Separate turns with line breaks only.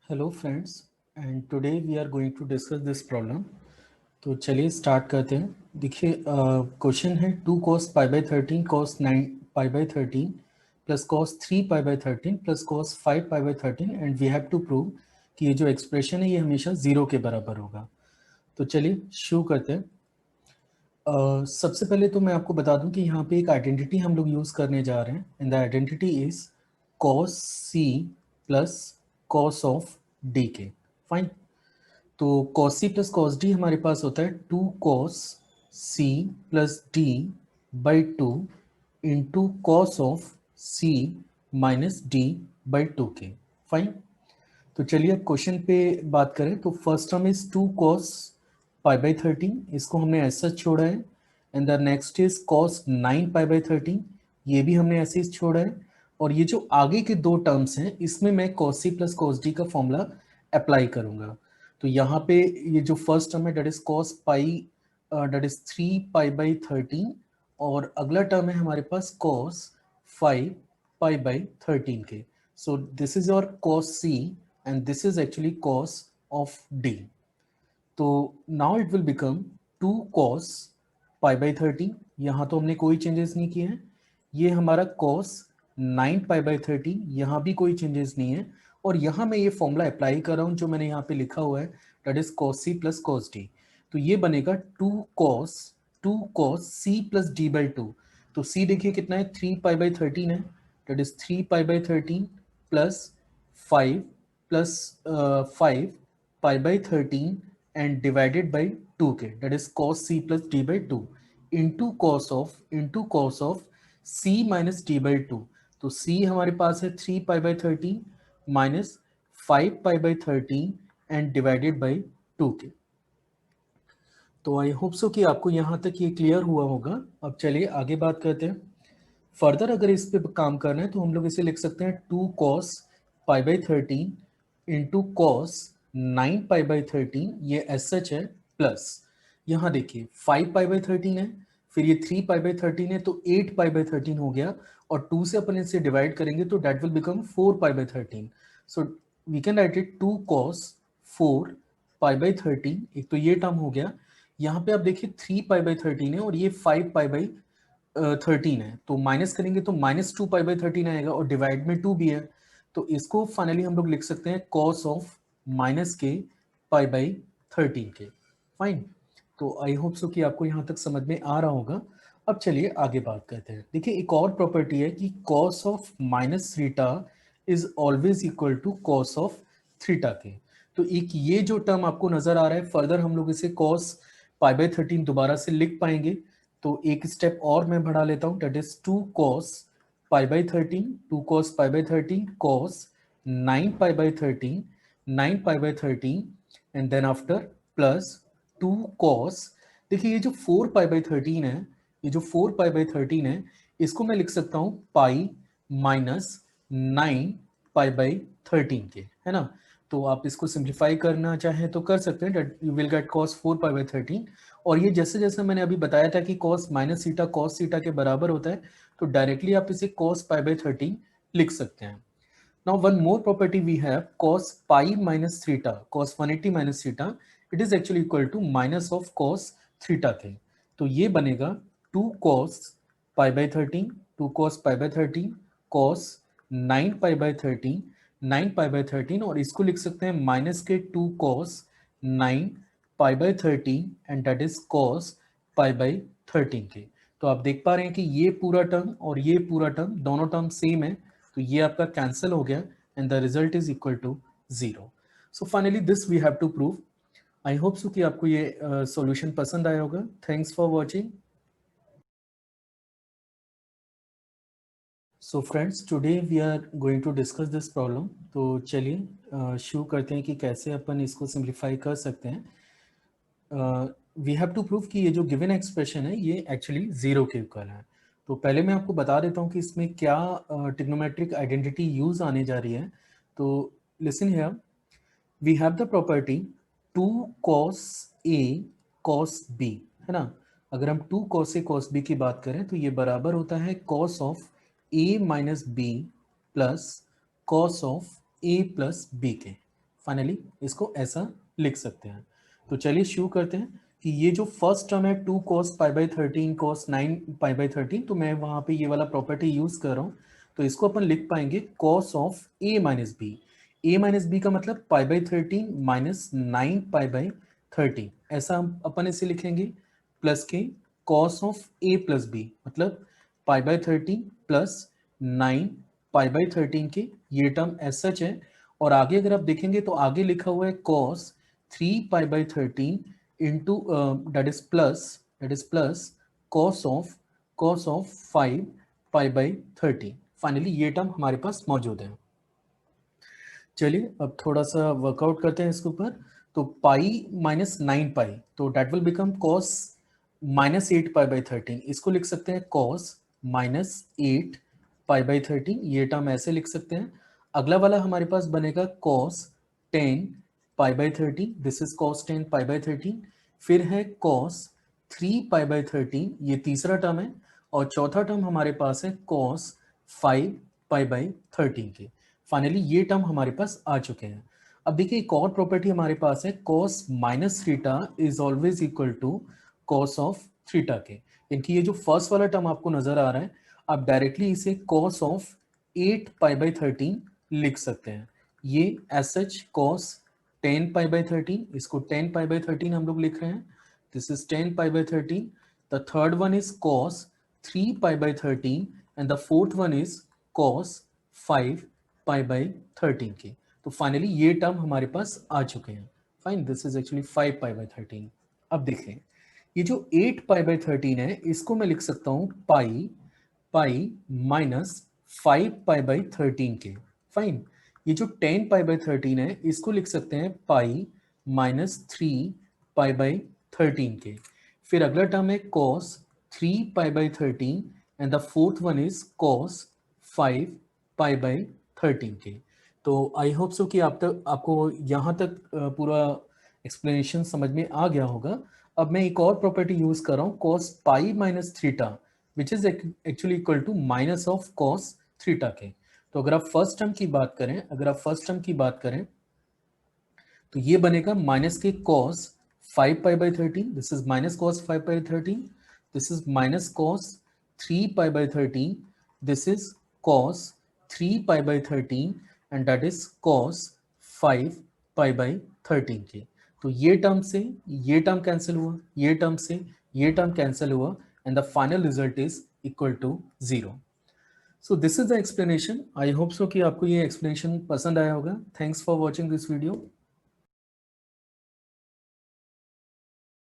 Hello friends and today we are going to discuss this problem. तो चलिए start करते हैं। देखिए क्वेश्चन है 2 cos π/13 cos 9 π/13 plus cos 3 π/13 plus cos 5 π/13 and we have to prove कि ये जो एक्सप्रेशन है ये हमेशा ज़ीरो के बराबर होगा। तो चलिए शुरू करते हैं। सबसे पहले तो मैं आपको बता दूं कि यहाँ पे एक आइडेंटिटी हम लोग यूज़ करने जा रहे हैं and the identity is cos c plus cos of D के। फाइन। तो cos c plus cos d हमारे पास होता है 2 cos c plus d by 2 into cos of c minus d by 2 के। फाइन। तो चलिए अब क्वेश्चन पे बात करें तो फर्स्ट टर्म इज 2 cos π/13, इसको हमने ऐसा छोड़ा है and the next is cos 9 π/13, ये भी हमने ऐसे ही छोड़ा है। और ये जो आगे के दो टर्म्स हैं इसमें मैं cos c plus cos d का फॉर्मूला अप्लाई करूंगा। तो यहाँ पे ये जो फर्स्ट टर्म है that is cos pi that is 3 π/13 और अगला टर्म है हमारे पास cos 5 π/13 के। So this is your cos c and this is actually cos of d. तो now it will become 2 cos π/13, यहाँ तो हमने कोई चेंजेस नहीं किए हैं। ये हमारा cos 9 π/13, यहाँ भी कोई चेंजेस नहीं है। और यहाँ मैं ये फॉर्मूला अप्लाई कर रहा हूँ जो मैंने यहाँ पे लिखा हुआ है that is cos c plus cos d। तो ये बनेगा 2 cos c plus d by 2। तो c देखिए कितना है 3 π/13 है, that is 3 π/13 plus 5 plus 5 π/13 and divided by 2k, that is cos c plus d by 2 into cos of c minus d by 2। तो c हमारे पास है 3 π/13 minus 5 π/13 and divided by 2k। तो आई होप सो कि आपको यहाँ तक ये क्लियर हुआ होगा। अब चलिए आगे बात करते हैं। फर्दर अगर इस पे काम करना है तो हम लोग इसे लिख सकते हैं 2 cos π/13 इंटू कॉस 9 π/13, ये एस सच है, प्लस यहाँ देखिए 5 π/13 है, फिर ये 3 π/13 है तो 8 π/13 हो गया और 2 से अपन इसे डिवाइड करेंगे तो that will become 4 π/13। So we can write it 2 cos 4 π/13। एक तो ये टर्म हो गया। यहाँ पे आप देखिए 3 π/13 है और ये 5 π/13 है, तो माइनस करेंगे तो -2 π/13 आएगा और डिवाइड में 2 भी है। तो इसको फाइनली हम लोग लिख सकते हैं cos ऑफ -k π/13 के। फाइन। तो आई होप सो कि आपको यहाँ तक समझ में आ रहा होगा। अब चलिए आगे बात करते हैं। देखिए एक और प्रॉपर्टी है कि cos of -theta is always equal to cos of theta के। तो एक ये जो टर्म आपको नजर आ रहा है, फर्दर हम लोग इसे cos π/13 दोबारा से लिख पाएंगे। तो एक स्टेप और मैं बढ़ा लेता हूँ, that is 2 cos π/13 cos 9 π/13 9 π/13 and then after plus 2 cos। देखिए ये जो 4 π/13 है, ये जो 4 π/13 है, इसको मैं लिख सकता हूँ पाई माइनस 9 π/13 के, है ना। तो आप इसको सिंप्लीफाई करना चाहें तो कर सकते हैं, that you will get cos 4 π/13। और ये जैसे जैसे मैंने अभी बताया था कि cos minus theta cos theta के बराबर होता है, तो डायरेक्टली आप इसे cos π/13 लिख सकते हैं। Now one more property we have, cos pi minus theta, cos 180 minus theta, it is actually equal to minus of cos theta के। तो ये बनेगा 2 cos π/13 2 cos π/13 cos 9 π/13 9 π/13 और इसको लिख सकते हैं माइनस के 2 cos 9 π/13 and that is cos π/13 के। तो आप देख पा रहे हैं कि ये पूरा टर्म और ये पूरा टर्म दोनों टर्म सेम है, तो ये आपका कैंसिल हो गया and the result is equal to 0। So finally this we have to prove. I hope so कि आपको ये सॉल्यूशन पसंद आया होगा। Thanks for watching. So friends today we are going to discuss this problem. तो चलिए शुरू करते हैं कि कैसे अपन इसको सिंप्लीफाई कर सकते हैं। वी हैव टू प्रूव कि ये जो गिवन एक्सप्रेशन है ये एक्चुअली जीरो के इक्वल है। तो पहले मैं आपको बता देता हूँ कि इसमें क्या ट्रिग्नोमेट्रिक आइडेंटिटी यूज आने जा रही है। तो listen here, we have the property 2 cos a cos b, है ना। अगर हम 2 cos a cos b की बात करें तो ये बराबर होता है cos of a minus B plus cos of a plus b के। फाइनली इसको ऐसा लिख सकते हैं। तो चलिए शुरू करते हैं कि ये जो फर्स्ट टर्म है 2 cos π/13 cos 9 π/13, तो मैं वहाँ पे ये वाला प्रॉपर्टी यूज़ कर रहा हूँ। तो इसको अपन लिख पाएंगे cos of a minus B. a minus B का मतलब π/13 माइनस 9 π/13, ऐसा अपन इसे लिखेंगे। प्लस के cos of a plus B, मतलब π/13 प्लस 9 π/13 के, ये टर्म एज सच है। और आगे अगर आप देखेंगे तो आगे लिखा हुआ है cos 3 π/13 into that is plus cos of 5 π/13। Finally ये टर्म हमारे पास मौजूद है। चलिए अब थोड़ा सा वर्कआउट करते हैं इसके ऊपर। तो पाई माइनस 9 पाई, तो that will become cos minus 8 π/13। इसको लिख सकते हैं cos माइनस 8 π/13, ये टर्म ऐसे लिख सकते हैं। अगला वाला हमारे पास बनेगा cos 10 π/13, दिस इज cos 10 π/13। फिर है cos 3 π/13, ये तीसरा टर्म है। और चौथा टर्म हमारे पास है cos 5 π/13 के। फाइनली ये टर्म हमारे पास आ चुके हैं। अब देखिए एक और प्रॉपर्टी हमारे पास है, cos minus theta is always equal to cos of theta के। इनकी ये जो फर्स्ट वाला टर्म आपको नजर आ रहा है, आप डायरेक्टली इसे cos ऑफ 8 π/13 लिख सकते हैं। ये एज सच cos 10 π/13, इसको 10 π/13 हम लोग लिख रहे हैं। This is 10 π/13। The third one is cos 3 π/13 and the fourth one is cos 5 π/13 के। तो फाइनली ये टर्म हमारे पास आ चुके हैं। Fine, this is actually 5 π/13। अब देखें ये जो 8 π/13 है, इसको मैं लिख सकता हूँ पाई माइनस 5 π/13 के। फाइन, ये जो 10 π/13 है, इसको लिख सकते हैं पाई माइनस 3 π/13 के। फिर अगला टर्म है cos 3 π/13 and the fourth one is cos 5 π/13 के। तो आई होप सो कि आपको यहाँ तक पूरा एक्सप्लेनेशन समझ में आ गया होगा। अब मैं एक और प्रॉपर्टी यूज कर रहा हूँ, cos pi minus theta which is actually equal to minus of cos theta के। तो अगर आप फर्स्ट टर्म की बात करें तो ये बनेगा माइनस के cos 5 π/13, this is minus cos 5 π/13, this is minus cos 3 π/13, this is cos 3 π/13 and that is cos 5 π/13 के। तो ये टर्म से ये टर्म कैंसिल हुआ, ये टर्म से ये टर्म कैंसिल हुआ, and the final result is equal to 0। So this is the explanation. I hope so कि आपको ये एक्सप्लेनेशन पसंद आया होगा। Thanks for watching this video.